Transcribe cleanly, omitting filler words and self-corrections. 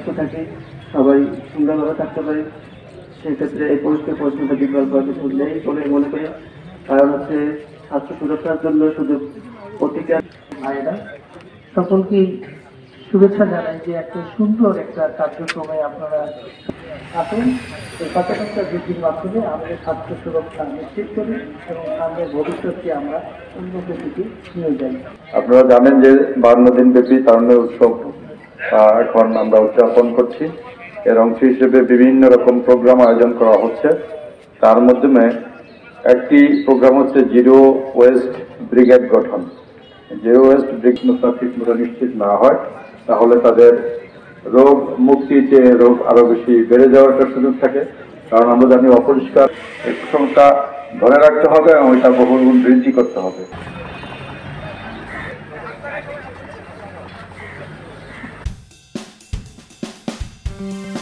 সুস্থ থাকি, সবাই সুন্দরভাবে থাকতে পারি। সেক্ষেত্রে এই পরিষ্কার পরিচ্ছন্নতা বিকল্প কিছু নেই বলে মনে করি। কারণ হচ্ছে স্বাস্থ্য সুরক্ষার জন্য শুধু প্রতিকার ভাইয়েরা সকলকেই শুভেচ্ছা জানাই যে একটা সুন্দর একটা কার্যক্রমে আপনারা আসুন। এই সচেতনতা বৃদ্ধির মাধ্যমে আমাদের স্বাস্থ্য সুরক্ষা নিশ্চিত করি এবং সামনের ভবিষ্যৎকে আমরা উন্নতির দিকে নিয়ে যাই। আপনারা জানেন যে 52 দিন ব্যাপী তারুণ্য উৎসব এখন আমরা উদযাপন করছি। এর অংশ হিসেবে বিভিন্ন রকম প্রোগ্রাম আয়োজন করা হচ্ছে। তার মাধ্যমে একটি প্রোগ্রাম হচ্ছে জিরো ওয়েস্ট ব্রিগেড গঠন। জিরো ওয়েস্ট ব্রিগেড ঠিকমতো নিশ্চিত না হয় তাহলে তাদের রোগ মুক্তি চেয়ে রোগ আরো বেশি বেড়ে যাওয়ার একটা সুযোগ থাকে। কারণ আমরা জানি অপরিষ্কার এই প্রসঙ্গটা ধরে রাখতে হবে এবং এটা বহুগুণ বৃদ্ধি করতে হবে। Thank you.